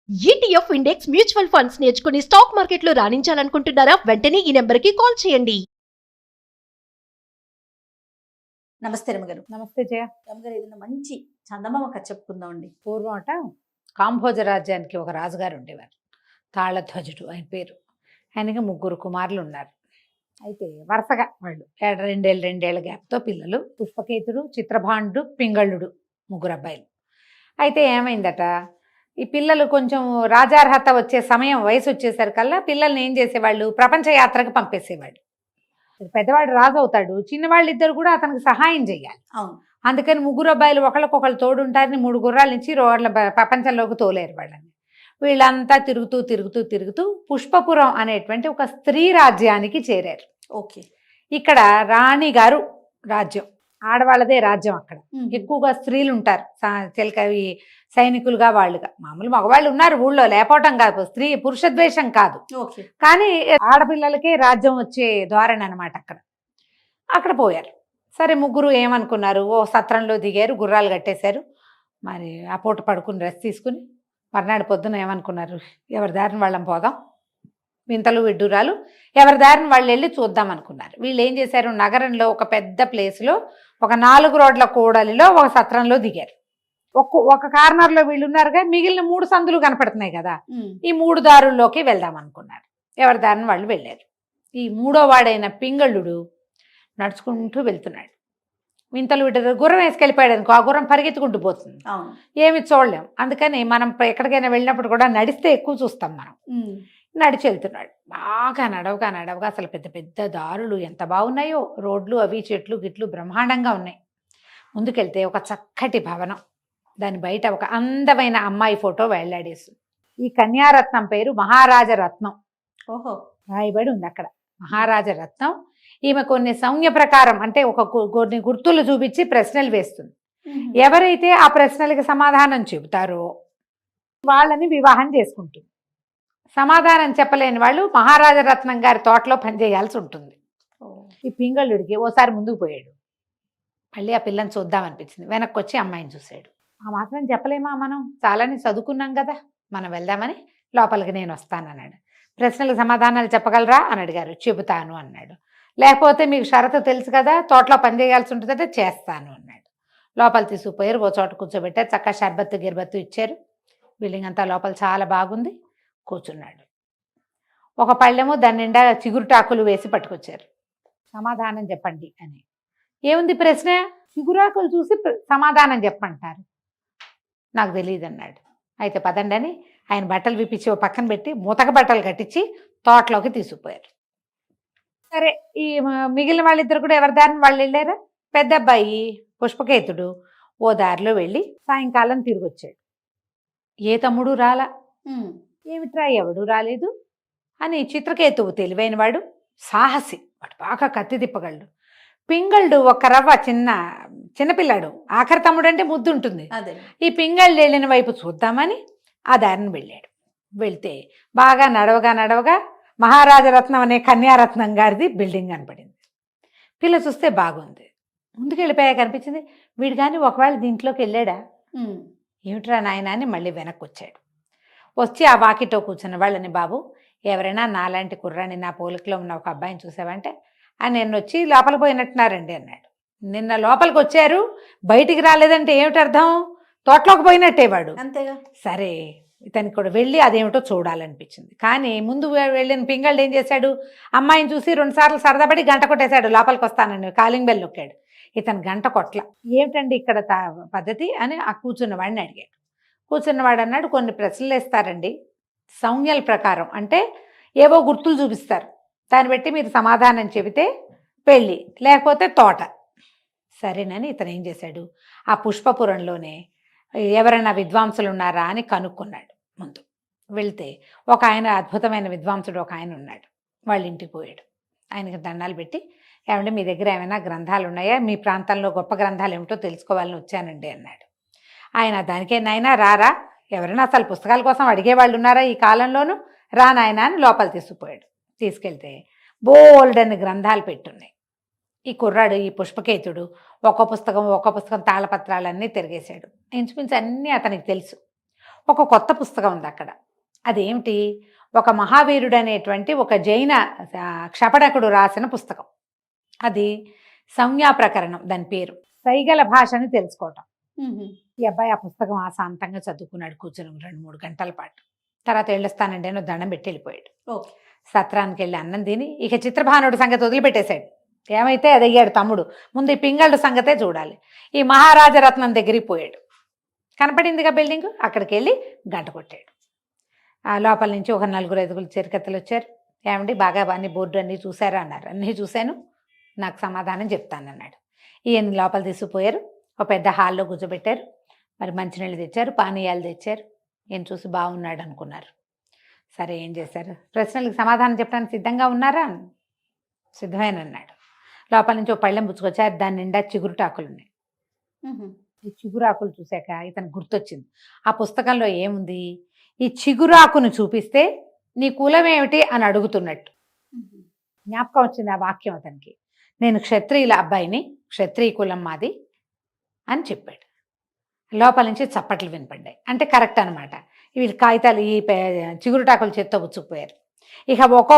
ETF index mutual funds నేర్చుకుని stock మార్కెట్లో రాణించాలనుకుంటున్నారా? వెంటనే ఈ నెంబర్కి కాల్ చేయండి. నమస్తే రమగారు. నమస్తే జయ. రమగారు, ఏదైనా మంచి చందమామ కథ చెప్పుకుందామండి. పూర్వం అట కాంభోజ రాజ్యానికి ఒక రాజుగారు ఉండేవారు. తాళధ్వజుడు ఆయన పేరు. ఆయనకి 3 కుమారులు ఉన్నారు. అయితే వరుసగా వాళ్ళు రెండేళ్ల గ్యాప్తో పిల్లలు. పుష్పకేతుడు, చిత్రభాండు, పింగళుడు 3 అబ్బాయిలు. అయితే ఏమైందట, ఈ పిల్లలు కొంచెం రాజార్హత వచ్చే సమయం వయసు వచ్చేసరికల్లా పిల్లల్ని ఏం చేసేవాళ్ళు, ప్రపంచ యాత్రకు పంపేసేవాళ్ళు. పెద్దవాడు రాజు అవుతాడు, చిన్నవాళ్ళు ఇద్దరు కూడా అతనికి సహాయం చేయాలి. అవును. అందుకని 3 అబ్బాయిలు ఒకళ్ళకొకళ్ళు తోడుంటారని 3 గుర్రాల నుంచి రోడ్ల ప్రపంచంలోకి తోలేరు వాళ్ళని. వీళ్ళంతా తిరుగుతూ తిరుగుతూ తిరుగుతూ పుష్పపురం అనేటువంటి ఒక స్త్రీ రాజ్యానికి చేరారు. ఓకే. ఇక్కడ రాణి గారు రాజ్యం, ఆడవాళ్ళదే రాజ్యం. అక్కడ ఎక్కువగా స్త్రీలు ఉంటారు, చిలకవి సైనికులుగా వాళ్ళుగా. మామూలు మగవాళ్ళు ఉన్నారు ఊళ్ళో, లేకపోవటం కాదు, స్త్రీ పురుషద్వేషం కాదు. ఓకే. కానీ ఆడపిల్లలకే రాజ్యం వచ్చే ధోరణి అనమాట. అక్కడ పోయారు. సరే, 3 ఏమనుకున్నారు, ఓ సత్రంలో దిగారు, గుర్రాలు కట్టేశారు. మరి ఆ పూట పడుకుని రెస్ట్ తీసుకుని మర్నాడు పొద్దున ఏమనుకున్నారు, ఎవరి దారిని వాళ్ళం పోదాం, వింతలు విడ్డూరాలు ఎవరి దారిని వాళ్ళు వెళ్ళి చూద్దాం అనుకున్నారు. వీళ్ళు ఏం చేశారు, నగరంలో ఒక పెద్ద ప్లేస్లో ఒక 4 రోడ్ల కూడలిలో ఒక సత్రంలో దిగారు. ఒక కార్నర్లో వీళ్ళు ఉన్నారుగా, మిగిలిన 3 సందులు కనపడుతున్నాయి కదా, ఈ 3 దారుల్లోకి వెళ్దాం అనుకున్నారు. ఎవరి దారిని వాళ్ళు వెళ్ళారు. ఈ 3వ వాడైన పింగళుడు నడుచుకుంటూ వెళ్తున్నాడు. వింతలు వింటారు, గుర్రం వేసుకెళ్ళిపోయాడు అనుకో, ఆ గుర్రం పరిగెత్తుకుంటూ పోతుంది, ఏమి చూడలేం. అందుకని మనం ఎక్కడికైనా వెళ్ళినప్పుడు కూడా నడిస్తే ఎక్కువ చూస్తాం మనం. నడిచి వెళ్తున్నాడు. బాగా నడవగా నడవగా అసలు పెద్ద పెద్ద దారులు ఎంత బాగున్నాయో, రోడ్లు అవి చెట్లు గిట్లు బ్రహ్మాండంగా ఉన్నాయి. ముందుకెళ్తే ఒక చక్కటి భవనం, దాని బయట ఒక అందమైన అమ్మాయి ఫోటో వేళ్లాడేస్తుంది. ఈ కన్యారత్నం పేరు మహారాజరత్నం. ఓహో. రాయబడి ఉంది అక్కడ మహారాజరత్నం. ఈమె కొన్ని సంజ్ఞ ప్రకారం, అంటే కొన్ని గుర్తులు చూపించి ప్రశ్నలు వేస్తుంది. ఎవరైతే ఆ ప్రశ్నలకి సమాధానం చెబుతారో వాళ్ళని వివాహం చేసుకుంటుంది. సమాధానం చెప్పలేని వాళ్ళు మహారాజరత్నం గారి తోటలో పనిచేయాల్సి ఉంటుంది. ఈ పింగళుడికి ఓసారి ముందుకు పోయాడు, మళ్ళీ ఆ పిల్లని చూద్దామనిపించింది. వెనక్కి వచ్చి అమ్మాయిని చూశాడు. ఆ మాత్రం చెప్పలేమా మనం, చాలాని చదువుకున్నాం కదా, మనం వెళ్దామని లోపలికి నేను వస్తానన్నాడు. ప్రశ్నలకు సమాధానాలు చెప్పగలరా అని అడిగారు. చెబుతాను అన్నాడు. లేకపోతే మీకు షరతు తెలుసు కదా, తోటలో పని చేయాల్సి ఉంటుందంటే చేస్తాను అన్నాడు. లోపల తీసుకుపోయారు, ఓ చోట కూర్చోబెట్టారు. చక్కగా షర్బత్తు గిర్బత్తు ఇచ్చారు. బిల్డింగ్ అంతా లోపల చాలా బాగుంది. కూర్చున్నాడు. ఒక పళ్ళెము దాని నిండా చిగురుటాకులు వేసి పట్టుకొచ్చారు. సమాధానం చెప్పండి అని. ఏముంది ప్రశ్న, చిగురాకులు చూసి సమాధానం చెప్పంటారు. నాకు తెలియదు అన్నాడు. అయితే పదండి అని ఆయన బట్టలు విప్పించి ఓ పక్కన పెట్టి మూతక బట్టలు కట్టించి తోటలోకి తీసుకుపోయారు. సరే, ఈ మిగిలిన వాళ్ళిద్దరు కూడా ఎవరి దారిని వాళ్ళు వెళ్ళారా. పెద్ద అబ్బాయి పుష్పకేతుడు ఓ దారిలో వెళ్ళి సాయంకాలం తిరిగి వచ్చాడు. ఏ తమ్ముడు రాలా. ఏమిట్రా ఎవడు రాలేదు అని. చిత్రకేతువు తెలివైనవాడు, సాహసి, వాడు బాగా కత్తి తిప్పగలడు. పింగళుడు ఒక రవ్వ చిన్నపిల్లాడు, ఆఖరి తమ్ముడు అంటే ముద్దు ఉంటుంది. ఈ పింగళుడు వెళ్ళిన వైపు చూద్దామని ఆ దారిని వెళ్ళాడు. వెళ్తే బాగా నడవగా నడవగా మహారాజరత్నం అనే కన్యారత్నం గారిది బిల్డింగ్ కనపడింది. పిల్ల చూస్తే బాగుంది. ముందుకు వెళ్ళిపోయా కనిపించింది. వీడు కానీ ఒకవేళ దీంట్లోకి వెళ్ళాడా, ఏమిట్రా నాయన అని మళ్ళీ వెనక్కి వచ్చాడు. వచ్చి ఆ వాకిట్లో కూర్చున్న వాళ్ళని, బాబు ఎవరైనా నాలాంటి కుర్రాన్ని, నా పోలికలో ఉన్న ఒక అబ్బాయిని చూసావంటే, నిన్న వచ్చి లోపలికి పోయినట్టున్నారండి అన్నాడు. నిన్న లోపలికి వచ్చారు, బయటికి రాలేదంటే ఏమిటి అర్థం, తోటలోకి పోయినట్టే వాడు. అంతేగా. సరే, ఇతనికి కూడా వెళ్ళి అదేమిటో చూడాలనిపించింది. కానీ ముందు వెళ్ళిన పింగళుడు ఏం చేశాడు, అమ్మాయిని చూసి 2 సార్లు సరదాపడి గంట కొట్టేశాడు. లోపలికి వస్తానని కాలింగ్ బెల్ నొక్కాడు. ఇతను గంట కొట్ల. ఏమిటండి ఇక్కడ పద్ధతి అని ఆ కూర్చున్నవాడిని అడిగాడు. కూర్చున్నవాడు అన్నాడు, కొన్ని ప్రశ్నలు వేస్తారండి సంజ్ఞల ప్రకారం, అంటే ఏవో గుర్తులు చూపిస్తారు, దాన్ని బట్టి మీరు సమాధానం చెబితే పెళ్ళి, లేకపోతే తోట. సరేనని ఇతను ఏం చేశాడు, ఆ పుష్పపురంలోనే ఎవరైనా విద్వాంసులు ఉన్నారా అని కనుక్కున్నాడు. ముందు వెళ్తే ఒక ఆయన, అద్భుతమైన విద్వాంసుడు ఒక ఆయన ఉన్నాడు. వాళ్ళ ఇంటికి పోయాడు. ఆయనకి దండాలు పెట్టి, ఏమంటే మీ దగ్గర ఏమైనా గ్రంథాలు ఉన్నాయా, మీ ప్రాంతంలో గొప్ప గ్రంథాలు ఏమిటో తెలుసుకోవాలని వచ్చానండి అన్నాడు. ఆయన దానికే నాయనా రారా, ఎవరైనా అసలు పుస్తకాల కోసం అడిగేవాళ్ళు ఉన్నారా ఈ కాలంలోనూ, రా నాయన అని లోపల తీసుకుపోయాడు. తీసుకెళ్తే బోల్డని గ్రంథాలు పెట్టున్నాయి. ఈ కుర్రాడు, ఈ పుష్పకేతుడు ఒక్క పుస్తకం తాళపత్రాలన్నీ తిరిగేశాడు. ఇంచుమించు అన్నీ అతనికి తెలుసు. ఒక కొత్త పుస్తకం ఉంది అక్కడ. అదేమిటి, ఒక మహావీరుడు అనేటువంటి ఒక జైన క్షపణకుడు రాసిన పుస్తకం. అది సంజ్ఞా ప్రకరణం దాని పేరు. సైగల భాషని తెలుసుకోవటం. ఈ అబ్బాయి ఆ పుస్తకం ఆశాంతంగా చదువుకున్నాడు కూర్చొని 2-3 గంటల పాటు. తర్వాత వెళ్ళొస్తానండి అని దండం పెట్టి వెళ్ళిపోయాడు. సత్రానికి వెళ్ళి అన్నం తిని ఇక చిత్రభానుడి సంగతి వదిలిపెట్టేశాడు. ఏమైతే అది అయ్యాడు తమ్ముడు. ముందు ఈ పింగళుడు సంగతే చూడాలి. ఈ మహారాజరత్నం దగ్గరికి పోయాడు. కనపడిందిగా బిల్డింగ్, అక్కడికి వెళ్ళి గంట కొట్టాడు. ఆ లోపల నుంచి ఒక 4-5 చిరకత్తలు వచ్చారు. ఏమండి బాగా అన్ని బోర్డు అన్నీ చూసారా అన్నారు. అన్నీ చూశాను, నాకు సమాధానం చెప్తానన్నాడు. ఈయన లోపల తీసుకుపోయారు. ఒక పెద్ద హాల్లో కూర్చోబెట్టారు. మరి మంచినీళ్ళు తెచ్చారు, పానీయాలు తెచ్చారు. ఈయన చూసి బాగున్నాడు అనుకున్నారు. సరే ఏం చేశారు, ప్రశ్నలకు సమాధానం చెప్పడానికి సిద్ధంగా ఉన్నారా? సిద్ధమేనన్నాడు. లోపల నుంచి ఒక పళ్ళెం పుచ్చుకొచ్చారు. దాని నిండా చిగురుటాకులు ఉన్నాయి. ఈ చిగురాకులు చూశాక ఇతను గుర్తొచ్చింది, ఆ పుస్తకంలో ఏముంది, ఈ చిగురాకును చూపిస్తే నీ కులం ఏమిటి అని అడుగుతున్నట్టు జ్ఞాపకం వచ్చింది ఆ వాక్యం అతనికి. నేను క్షత్రియుల అబ్బాయిని, క్షత్రియ కులం మాది అని చెప్పాడు. లోపల నుంచి చప్పట్లు వినపడ్డాయి. అంటే కరెక్ట్ అనమాట. వీళ్ళు కాగితాలు ఈ చిగురుటాకులు చేత్తో పుచ్చుకుపోయారు. ఇక ఒక్కో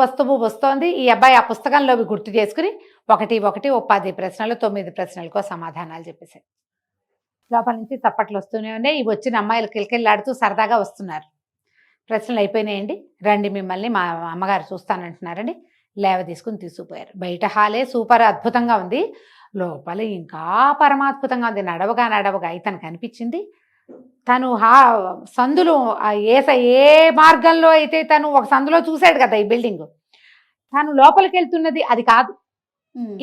వస్తువు వస్తోంది. ఈ అబ్బాయి ఆ పుస్తకంలో గుర్తు చేసుకుని 10 ప్రశ్నలు 9 ప్రశ్నలకో సమాధానాలు చెప్పేశారు. లోపల నుంచి చప్పట్లు వస్తూనే ఉన్నాయి. ఇవి వచ్చిన అమ్మాయిలు కిలకిల్లాడుతూ సరదాగా వస్తున్నారు. ప్రశ్నలు అయిపోయినాయండి, రండి మిమ్మల్ని మా అమ్మగారు చూస్తానంటున్నారండి. లేవ తీసుకుని తీసుకుపోయారు. బయట హాలే సూపర్ అద్భుతంగా ఉంది, లోపల ఇంకా పరమాద్భుతంగా ఉంది. నడవగా ఇతనికి అనిపించింది, తను సందులు ఏ మార్గంలో అయితే తను ఒక సందులో చూశాడు కదా ఈ బిల్డింగ్, తను లోపలికి వెళ్తున్నది అది కాదు,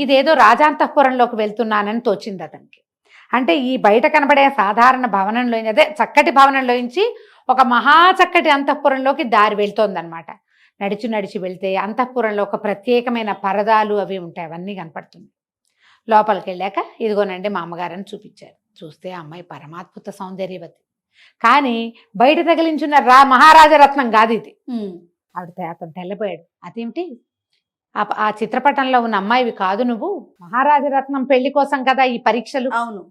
ఇదేదో రాజాంతఃపురంలోకి వెళ్తున్నానని తోచింది అతనికి. అంటే ఈ బయట కనబడే సాధారణ భవనంలో, అదే చక్కటి భవనంలోంచి ఒక మహా చక్కటి అంతఃపురంలోకి దారి వెళ్తోందనమాట. నడిచి వెళ్తే అంతఃపురంలో ఒక ప్రత్యేకమైన పరదాలు అవి ఉంటాయి, అవన్నీ కనపడుతుంది. లోపలికి వెళ్ళాక ఇదిగోనండి మా అమ్మగారని చూపించారు. చూస్తే అమ్మాయి పరమాద్భుత సౌందర్యవతి, కానీ బయట తగిలించున్న మహారాజరత్నం కాదు ఇది. అతను తెల్లపోయాడు. అదేమిటి, ఆ చిత్రపటంలో ఉన్న అమ్మాయివి కాదు నువ్వు, మహారాజరత్నం పెళ్లి కోసం కదా ఈ పరీక్షలు. అవును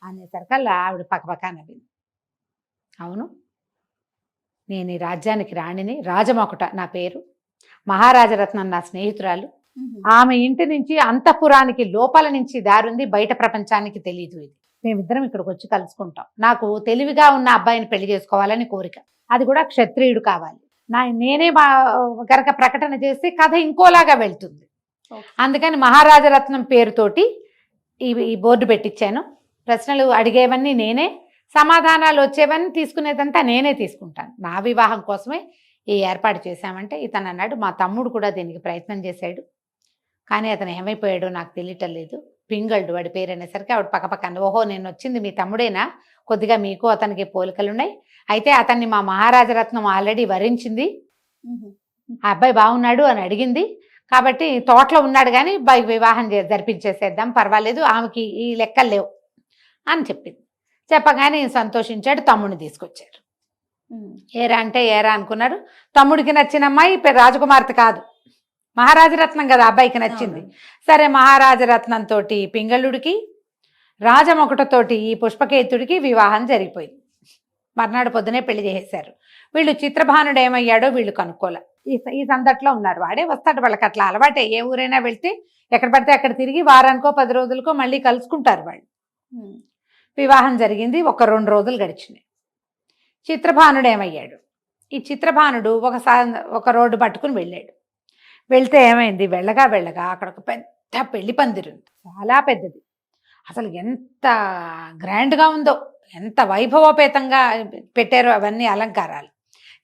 అనేసరికల్లా ఆవిడ పక్కపక్క నవ్వింది. అవును, నేను ఈ రాజ్యానికి రాణిని, రాజమొకట నా పేరు, మహారాజరత్నం నా స్నేహితురాలు. ఆమె ఇంటి నుంచి అంతఃపురానికి లోపల నుంచి దారుంది, బయట ప్రపంచానికి తెలియదు. ఇది మేమిద్దరం ఇక్కడికి వచ్చి కలుసుకుంటాం. నాకు తెలివిగా ఉన్న అబ్బాయిని పెళ్లి చేసుకోవాలని కోరిక, అది కూడా క్షత్రియుడు కావాలి. నేనే గనక ప్రకటన చేస్తే కథ ఇంకోలాగా వెళ్తుంది. అందుకని మహారాజరత్నం పేరుతోటి ఈ బోర్డు పెట్టించాను. ప్రశ్నలు అడిగేవన్నీ నేనే, సమాధానాలు వచ్చేవన్నీ తీసుకునేదంతా నేనే తీసుకుంటాను. నా వివాహం కోసమే ఈ ఏర్పాటు చేశామంటే ఇతను అన్నాడు, మా తమ్ముడు కూడా దీనికి ప్రయత్నం చేశాడు, కానీ అతను ఏమైపోయాడో నాకు తెలియటం లేదు. పింగళుడు వాడి పేరు అనేసరికి ఆవిడ పక్కపక్కన, ఓహో నేను వచ్చింది మీ తమ్ముడేనా, కొద్దిగా మీకు అతనికి పోలికలున్నాయి, అయితే అతన్ని మా మహారాజరత్నం ఆల్రెడీ వరించింది, ఆ అబ్బాయి బాగున్నాడు అని అడిగింది, కాబట్టి తోటలో ఉన్నాడు కానీ వివాహం జరిపించేసేద్దాం పర్వాలేదు, ఆమెకి ఈ లెక్కలు లేవు అని చెప్పింది. చెప్పగానే సంతోషించాడు. తమ్ముడిని తీసుకొచ్చారు. ఏరా అంటే ఏరా అనుకున్నారు. తమ్ముడికి నచ్చిన అమ్మాయి రాజకుమార్తె కాదు, మహారాజరత్నం కదా అబ్బాయికి నచ్చింది. సరే మహారాజరత్నం తోటి పింగళుడికి, రాజమొకటతోటి ఈ పుష్పకేతుడికి వివాహం జరిగిపోయింది. మర్నాడు పొద్దునే పెళ్లి చేసేశారు. వీళ్ళు చిత్రభానుడు ఏమయ్యాడో వీళ్ళు కనుక్కోలే. ఈ సందట్లో ఉన్నారు. వాడే వస్తాడు, వాళ్ళకి అట్లా అలవాటే. ఏ ఊరైనా వెళ్తే ఎక్కడ పడితే అక్కడ తిరిగి వారానికో 10 రోజులకో మళ్ళీ కలుసుకుంటారు వాళ్ళు. వివాహం జరిగింది. 1-2 రోజులు గడిచినాయి. చిత్రభానుడు ఏమయ్యాడు, ఈ చిత్రభానుడు ఒక రోడ్డు పట్టుకుని వెళ్ళాడు. వెళ్తే ఏమైంది, వెళ్ళగా అక్కడ ఒక పెద్ద పెళ్లి పందిరింది, చాలా పెద్దది. అసలు ఎంత గ్రాండ్గా ఉందో, ఎంత వైభవోపేతంగా పెట్టారో అవన్నీ అలంకారాలు.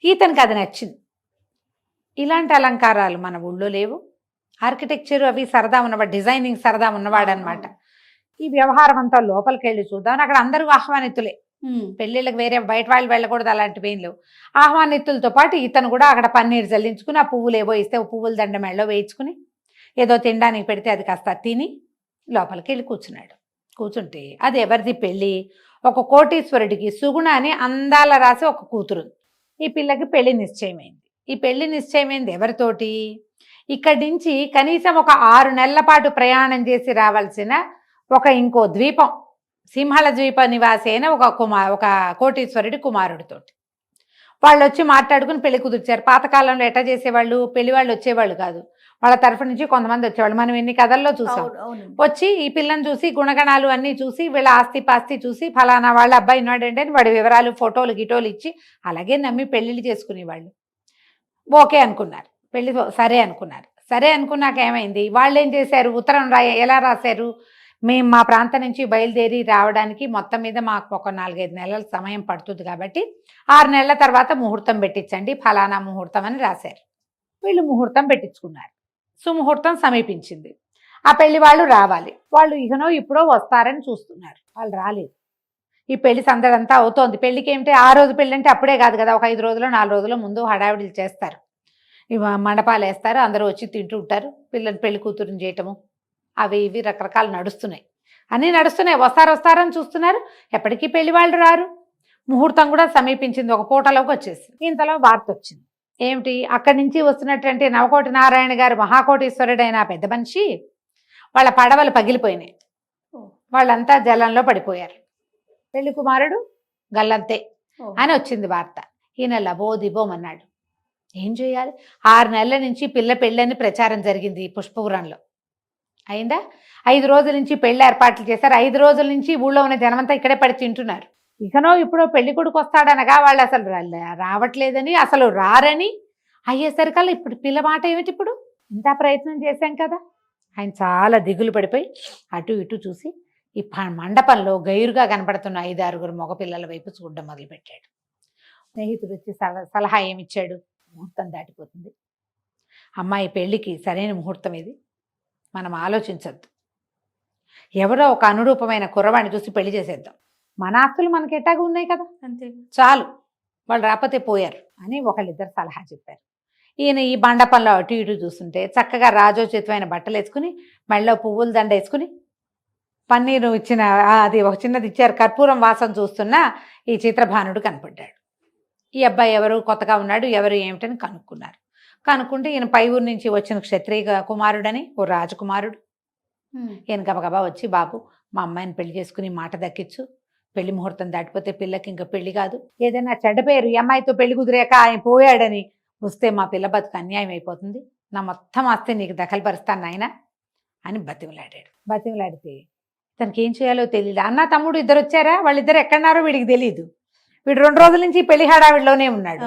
ఈతనికి అది నచ్చింది. ఇలాంటి అలంకారాలు మన ఊళ్ళో లేవు. ఆర్కిటెక్చర్ అవి సరదా ఉన్నవాడు, డిజైనింగ్ సరదా ఉన్నవాడు అనమాట. ఈ వ్యవహారం అంతా లోపలికి వెళ్ళి చూద్దామని అక్కడ అందరూ ఆహ్వానితులే. పెళ్ళిళ్ళకి వేరే బయట వాళ్ళు వెళ్ళకూడదు, అలాంటివి ఏం లేవు. ఆహ్వానితులతో పాటు ఇతను కూడా అక్కడ పన్నీరు జల్లించుకుని, ఆ పువ్వులు ఏవో ఇస్తే పువ్వుల దండ మెళ్ళో వేయించుకుని, ఏదో తినడానికి పెడితే అది కాస్త తిని లోపలికి వెళ్ళి కూర్చున్నాడు. కూర్చుంటే అది ఎవరిది పెళ్ళి, ఒక కోటీశ్వరుడికి సుగుణ అని అందాల రాసి ఒక కూతురు. ఈ పిల్లకి పెళ్లి నిశ్చయమైంది. ఈ పెళ్లి నిశ్చయమైంది ఎవరితోటి, ఇక్కడి నుంచి కనీసం ఒక 6 నెలల పాటు ప్రయాణం చేసి రావాల్సిన ఇంకో ద్వీపం సింహళ ద్వీప నివాసి అయిన ఒక కోటీశ్వరుడి కుమారుడితోటి. వాళ్ళు వచ్చి మాట్లాడుకుని పెళ్లి కుదిర్చారు. పాతకాలంలో ఎట్లా చేసేవాళ్ళు, పెళ్లి వాళ్ళు వచ్చేవాళ్ళు కాదు, వాళ్ళ తరఫు నుంచి కొంతమంది వచ్చేవాళ్ళు. మనం ఎన్ని కథల్లో చూసాం. వచ్చి ఈ పిల్లని చూసి గుణగణాలు అన్నీ చూసి వీళ్ళ ఆస్తి పాస్తి చూసి ఫలానా వాళ్ళ అబ్బాయి ఉన్నాడంటే వాడి వివరాలు ఫోటోలు గిటోలు ఇచ్చి అలాగే నమ్మి పెళ్లిళ్ళు చేసుకునేవాళ్ళు. ఓకే అనుకున్నారు, పెళ్లి సరే అనుకున్నారు. సరే అనుకున్నాక ఏమైంది, వాళ్ళు ఏం చేశారు, ఉత్తరం ఎలా రాశారు, మేము మా ప్రాంతం నుంచి బయలుదేరి రావడానికి మొత్తం మీద మాకు ఒక 4-5 నెలల సమయం పడుతుంది కాబట్టి 6 నెలల తర్వాత ముహూర్తం పెట్టించండి, ఫలానా ముహూర్తం అని రాశారు. వీళ్ళు ముహూర్తం పెట్టించుకున్నారు. సుముహూర్తం సమీపించింది. ఆ పెళ్లి వాళ్ళు రావాలి. వాళ్ళు ఇకనో ఇప్పుడో వస్తారని చూస్తున్నారు. వాళ్ళు రాలేదు. ఈ పెళ్లి సందడంతా అవుతోంది. పెళ్లికి ఏమిటి, ఆ రోజు పెళ్ళి అంటే అప్పుడే కాదు కదా, ఒక 5 రోజులు 4 రోజుల ముందు హడావిడిలు చేస్తారు. మండపాలు వేస్తారు, అందరూ వచ్చి తింటూ ఉంటారు, పిల్లలు పెళ్లి కూతురుని చేయటము అవి ఇవి రకరకాలు నడుస్తున్నాయి. అన్నీ నడుస్తున్నాయి. వస్తారని చూస్తున్నారు. ఎప్పటికీ పెళ్లి వాళ్ళు రారు. ముహూర్తం కూడా సమీపించింది. ఒక పూటలోకి వచ్చేసింది. ఇంతలో వార్త వచ్చింది. ఏమిటి, అక్కడి నుంచి వస్తున్నటువంటి నవకోటి నారాయణ గారు మహాకోటీశ్వరుడైన పెద్ద మనిషి వాళ్ళ పడవలు పగిలిపోయినాయి, వాళ్ళంతా జలంలో పడిపోయారు, పెళ్లి కుమారుడు గల్లంతే అని వచ్చింది వార్త. ఈయన లబోదిబోమన్నాడు. ఏం చేయాలి, 6 నెలల నుంచి పిల్ల పెళ్ళని ప్రచారం జరిగింది పుష్పపురంలో. అయిందా, 5 రోజుల నుంచి పెళ్లి ఏర్పాట్లు చేశారు. 5 రోజుల నుంచి ఊళ్ళో ఉన్న జనమంతా ఇక్కడే పడి తింటున్నారు. ఇకనో ఇప్పుడు పెళ్లి కొడుకు వస్తాడనగా వాళ్ళు అసలు రావట్లేదని, అసలు రారని అయ్యేసరికల్లా ఇప్పుడు పిల్ల మాట ఏమిటి, ఇప్పుడు ఇంత ప్రయత్నం చేశాం కదా. ఆయన చాలా దిగులు పడిపోయి అటు ఇటు చూసి ఈ మండపంలో గైరుగా కనపడుతున్న 5-6 మగపిల్లల వైపు చూడడం మొదలుపెట్టాడు. స్నేహితుడు వచ్చి సలహా ఏమిచ్చాడు, ముహూర్తం దాటిపోతుంది, అమ్మాయి పెళ్లికి సరైన ముహూర్తం ఇది, మనం ఆలోచించద్దు, ఎవరో ఒక అనురూపమైన కుర్రవాణ్ణి చూసి పెళ్లి చేసేద్దాం, మన ఆస్తులు మనకి ఎట్టాగా ఉన్నాయి కదా, అంతే చాలు, వాళ్ళు రాకపోతే పోయారు అని ఒకళ్ళిద్దరు సలహా చెప్పారు. ఈయన ఈ మండపంలో అటు ఇటు చూస్తుంటే చక్కగా రాజోచితమైన బట్టలు వేసుకుని మెళ్ళో పువ్వుల దండ వేసుకుని పన్నీరు ఇచ్చిన అది ఒక చిన్నది ఇచ్చారు, కర్పూరం వాసన చూస్తున్న ఈ చిత్రభానుడు కనపడ్డాడు. ఈ అబ్బాయి ఎవరు, కొత్తగా ఉన్నాడు, ఎవరు ఏమిటని కనుక్కున్నారు. కనుక్కుంటే ఈయన పై ఊరు నుంచి వచ్చిన క్షత్రియ కుమారుడని, ఓ రాజకుమారుడు. ఈయన గబగబా వచ్చి, బాబు మా అమ్మాయిని పెళ్లి చేసుకుని మాట దక్కించు, పెళ్లి ముహూర్తం దాటిపోతే పిల్లకి ఇంకా పెళ్లి కాదు, ఏదైనా చెడ్డ పేరు ఈ అమ్మాయితో పెళ్లి కుదిరాక ఆయన పోయాడని వస్తే మా పిల్ల బతుకు అన్యాయం అయిపోతుంది, నా మొత్తం ఆస్తి నీకు దఖలుపరుస్తాను నాయన అని బతిమలాడాడు. బతిమలాడితే తనకి ఏం చేయాలో తెలియదు. అన్న తమ్ముడు ఇద్దరు వచ్చారా, వాళ్ళిద్దరు ఎక్కడున్నారో వీడికి తెలియదు. వీడు 2 రోజుల నుంచి పెళ్లి హడావిడిలోనే ఉన్నాడు.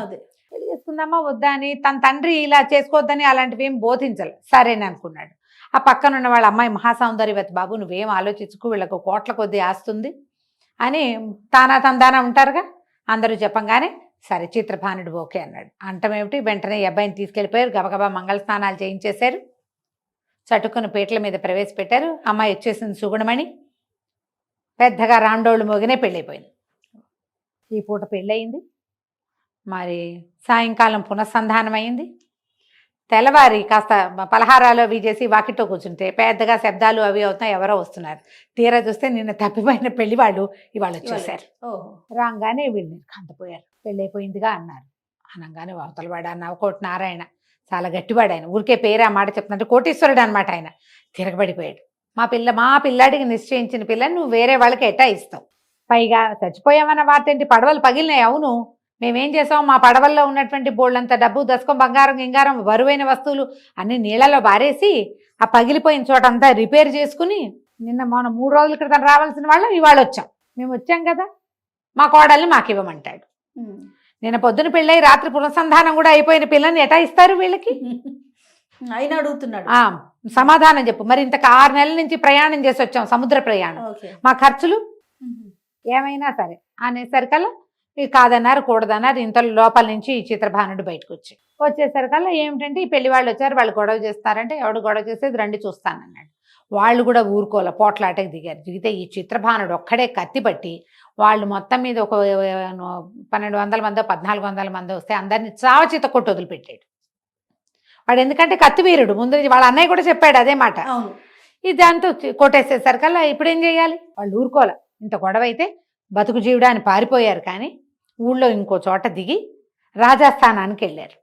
పెళ్లి చేసుకుందామా వద్దా అని తన తండ్రి ఇలా చేసుకోవద్దని అలాంటివి ఏం బోధించాలి, సరేని అనుకున్నాడు. ఆ పక్కన ఉన్న వాళ్ళ అమ్మాయి మహాసౌందర్యవతి, బాబు నువ్వేం ఆలోచించుకు, వీళ్ళకు కోట్ల కొద్దీ ఆస్తుంది అని తానా తందానా ఉంటారుగా, అందరూ చెప్పంగానే సరే చిత్రభానుడు ఓకే అన్నాడు. అంటమేమిటి, వెంటనే ఈ అబ్బాయిని తీసుకెళ్ళిపోయారు, గబగబా మంగళ స్నానాలు చేయించేశారు, చటుకుని పీటల మీద ప్రవేశపెట్టారు. అమ్మాయి వచ్చేసింది సుగుణమణి, పెద్దగా రాండోళ్ళు మోగినే పెళ్ళైపోయింది. ఈ పూట పెళ్ళయింది. మరి సాయంకాలం పునఃసంధానం అయింది. తెల్లవారి కాస్త పలహారాలు అవి చేసి వాకిట్లో కూర్చుంటే పెద్దగా శబ్దాలు అవి అవుతున్నాయి, ఎవరో వస్తున్నారు. తీరా చూస్తే నిన్న తప్పిపోయిన పెళ్లి వాళ్ళు ఇవాళ వచ్చేసారు. రాగానే వీళ్ళు కంతపోయారు. పెళ్ళైపోయిందిగా అన్నారు. అనగానే అవతలవాడు నవకోటి నారాయణ చాలా గట్టివాడు, ఆయన ఊరికే పేరు ఆ మాట చెప్తుంటే కోటీశ్వరుడు అనమాట. ఆయన తిరగబడిపోయాడు. మా పిల్లాడికి నిశ్చయించిన పిల్లని నువ్వు వేరే వాళ్ళకి ఎట్టా ఇస్తావు, పైగా చచ్చిపోయామన్న వార్త ఏంటి, పడవలు పగిలినాయి. అవును, మేమేం చేసాం, మా పడవల్లో ఉన్నటువంటి బోళ్ళంత డబ్బు, దశకం, బంగారం, గింగారం, బరువైన వస్తువులు అన్ని నీళ్ళలో బారేసి ఆ పగిలిపోయిన చోట అంతా రిపేర్ చేసుకుని నిన్న మనం 3 రోజుల క్రితం రావాల్సిన వాళ్ళం ఇవాళ వచ్చాం. మేము వచ్చాం కదా, మా కోడల్ని మాకు ఇవ్వమంటాడు. నిన్న పొద్దున పెళ్ళై రాత్రి పునఃసంధానం కూడా అయిపోయిన పిల్లని ఎటా ఇస్తారు వీళ్ళకి ఆయన అడుగుతున్నాడు. సమాధానం చెప్పు. మరి ఇంతకు 6 నెలల నుంచి ప్రయాణం చేసి వచ్చాం, సముద్ర ప్రయాణం, మా ఖర్చులు ఏమైనా సరే అనేసరికల్లా కాదన్నారు, కూడదన్నారు. ఇంత లోపల నుంచి ఈ చిత్రభానుడు బయటకు వచ్చేసరికల్లా ఏమిటంటే ఈ పెళ్లి వాళ్ళు వచ్చారు, వాళ్ళు గొడవ చేస్తారంటే ఎవడు గొడవ చేసేది రండి చూస్తానన్నాడు. వాళ్ళు కూడా ఊరుకోలే, పోట్లాటకి దిగారు. దిగితే ఈ చిత్రభానుడు ఒక్కడే కత్తి పట్టి వాళ్ళు మొత్తం మీద ఒక 1200 మందో 1400 మందో వస్తే అందరినీ చావచిత కొట్టు వదిలిపెట్టాడు వాడు. ఎందుకంటే కత్తి వీరుడు, ముందు వాళ్ళ అన్నయ్య కూడా చెప్పాడు అదే మాట. ఇది దాంతో కొట్టేసేసరికల్లా ఇప్పుడు ఏం చేయాలి, వాళ్ళు ఊరుకోలే. ఇంత గొడవ అయితే బతుకు జీవుడాన్ని పారిపోయారు. కానీ ఊళ్ళో ఇంకో చోట దిగి రాజస్థానానికి వెళ్ళారు.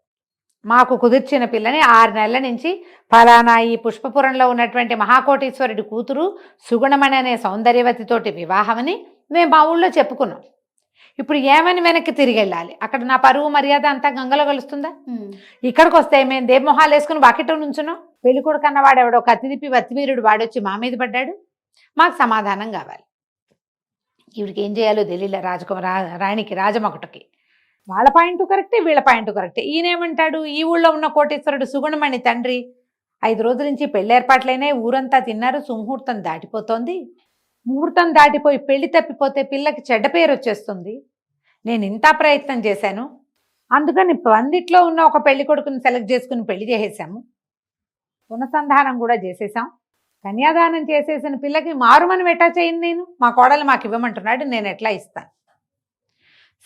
మాకు కుదిర్చిన పిల్లని 6 నెలల నుంచి ఫలానా ఈ పుష్పపురంలో ఉన్నటువంటి మహాకోటీశ్వరుడి కూతురు సుగుణమణి అనే సౌందర్యవతితోటి వివాహమని మేము మా ఊళ్ళో చెప్పుకున్నాం. ఇప్పుడు ఏమని వెనక్కి తిరిగి వెళ్ళాలి? అక్కడ నా పరువు మర్యాద అంతా గంగలో కలుస్తుందా? ఇక్కడికి వస్తే మేము దేవమొహాలు వేసుకుని వాకిట్లో నుంచున్నాం. పెళ్లి కొడుకు అన్నవాడు ఎవడో కత్తి తిప్పి వత్తివీరుడు వాడొచ్చి మా మీద పడ్డాడు. మాకు సమాధానం కావాలి. ఈవిడికి ఏం చేయాలో తెలియలే. రాణికి రాజమొకటికి వాళ్ళ పాయింట్ కరెక్టే, వీళ్ళ పాయింట్ కరెక్టే. ఈయనేమంటాడు, ఈ ఊళ్ళో ఉన్న కోటేశ్వరుడు సుగుణమణి తండ్రి 5 రోజుల నుంచి పెళ్లి ఏర్పాట్లైనా ఊరంతా తిన్నారు, సుముహూర్తం దాటిపోతోంది, ముహూర్తం దాటిపోయి పెళ్లి తప్పిపోతే పిల్లకి చెడ్డ పేరు వచ్చేస్తుంది, నేను ఇంత ప్రయత్నం చేశాను, అందుకని పందిట్లో ఉన్న ఒక పెళ్లి కొడుకుని సెలెక్ట్ చేసుకుని పెళ్లి చేసేసాము, పునఃసంధానం కూడా చేసేసాం, కన్యాదానం చేసేసిన పిల్లకి మారుమని ఎట్లా చేయను, నేను మా కోడలు మాకు ఇవ్వమంటున్నాడు, నేను ఎట్లా ఇస్తాను?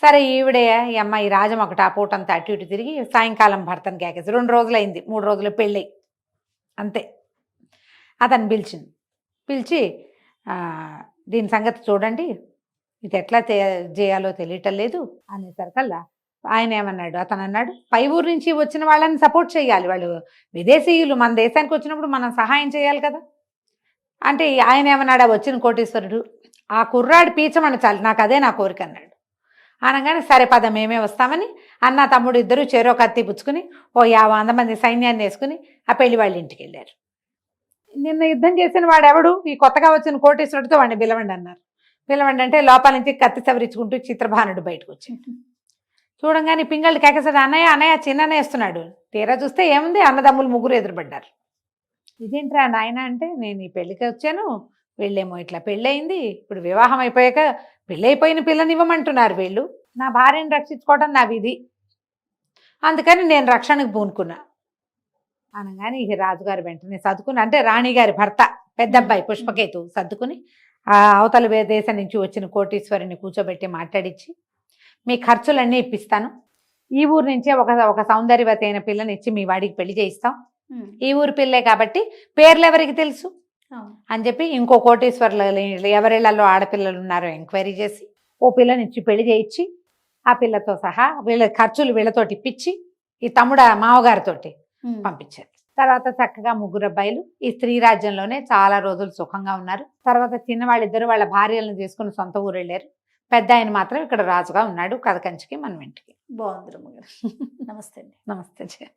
సరే ఈవిడే ఈ అమ్మాయి రాజం ఒకటి ఆ పూటంతా అటు ఇటు తిరిగి సాయంకాలం భర్తను కేకేసి 2 రోజులైంది, 3 రోజులు పెళ్ళి అంతే. అతను పిలిచి దీని సంగతి చూడండి, ఇది ఎట్లా చేయాలో తెలియటం లేదు అనేసరికల్లా ఆయన ఏమన్నాడు, అతను అన్నాడు, పై ఊరు నుంచి వచ్చిన వాళ్ళని సపోర్ట్ చేయాలి, వాళ్ళు విదేశీయులు మన దేశానికి వచ్చినప్పుడు మనం సహాయం చేయాలి కదా అంటే ఆయన ఏమన్నాడు, వచ్చిన కోటీశ్వరుడు ఆ కుర్రాడు పీచమని చాలు, నాకు అదే నా కోరిక అన్నాడు. అనగానే సరే పద మేమే వస్తామని అన్న తమ్ముడు ఇద్దరు చెరో కత్తి పుచ్చుకుని 50 మంది సైన్యాన్ని వేసుకుని ఆ పెళ్లి వాళ్ళ ఇంటికి వెళ్ళారు. నిన్న యుద్ధం చేసిన వాడెవడు, ఈ కొత్తగా వచ్చిన కోటేశ్వరుడితో వాడిని పిలవండి అన్నారు. పిలవండి అంటే లోపల నుంచి కత్తి సవరించుకుంటూ చిత్రభానుడు బయటకు వచ్చాడు. చూడంగానే పింగళ్ళు కేకేసాడు, అన్నయ్య చిన్ననే వేస్తున్నాడు. తీరా చూస్తే ఏముంది, అన్నదమ్ములు 3 ఎదురుపడ్డారు. ఇదేంట్రా నాయన అంటే, నేను ఈ పెళ్లికి వచ్చాను, వీళ్ళేమో ఇట్లా పెళ్ళయింది, ఇప్పుడు వివాహం అయిపోయాక పెళ్ళైపోయిన పిల్లని ఇవ్వమంటున్నారు వీళ్ళు, నా భార్యను రక్షించుకోవడం నా విధి, అందుకని నేను రక్షణకు పూనుకున్నా అనగానే ఇక రాజుగారు వెంటనే సర్దుకుని, అంటే రాణిగారి భర్త పెద్ద అబ్బాయి పుష్పకేతు సర్దుకుని ఆ అవతల దేశం నుంచి వచ్చిన కోటీశ్వరిని కూర్చోబెట్టి మాట్లాడించి, మీ ఖర్చులన్నీ ఇప్పిస్తాను, ఈ ఊరు నుంచే ఒక సౌందర్యవతి అయిన పిల్లని ఇచ్చి మీ వాడికి పెళ్లి చేయిస్తాం, ఈ ఊరు పిల్లే కాబట్టి పేర్లు ఎవరికి తెలుసు అని చెప్పి ఇంకో కోటీశ్వర్లు ఎవరిళ్లలో ఆడపిల్లలు ఉన్నారో ఎంక్వైరీ చేసి ఓ పిల్లనిచ్చి పెళ్లి చేయించి ఆ పిల్లతో సహా వీళ్ళ ఖర్చులు వీళ్ళతోటి ఇప్పించి ఈ తమ్ముడు మామగారితోటి పంపించారు. తర్వాత చక్కగా 3 అబ్బాయిలు ఈ స్త్రీ రాజ్యంలోనే చాలా రోజులు సుఖంగా ఉన్నారు. తర్వాత చిన్నవాళ్ళిద్దరు వాళ్ళ భార్యలను తీసుకుని సొంత ఊరు వెళ్ళారు. పెద్ద ఆయన మాత్రం ఇక్కడ రాజుగా ఉన్నాడు కథ కంచికి మనం ఇంటికి. బాగుంది రమ్మగారు. నమస్తే అండి. నమస్తే.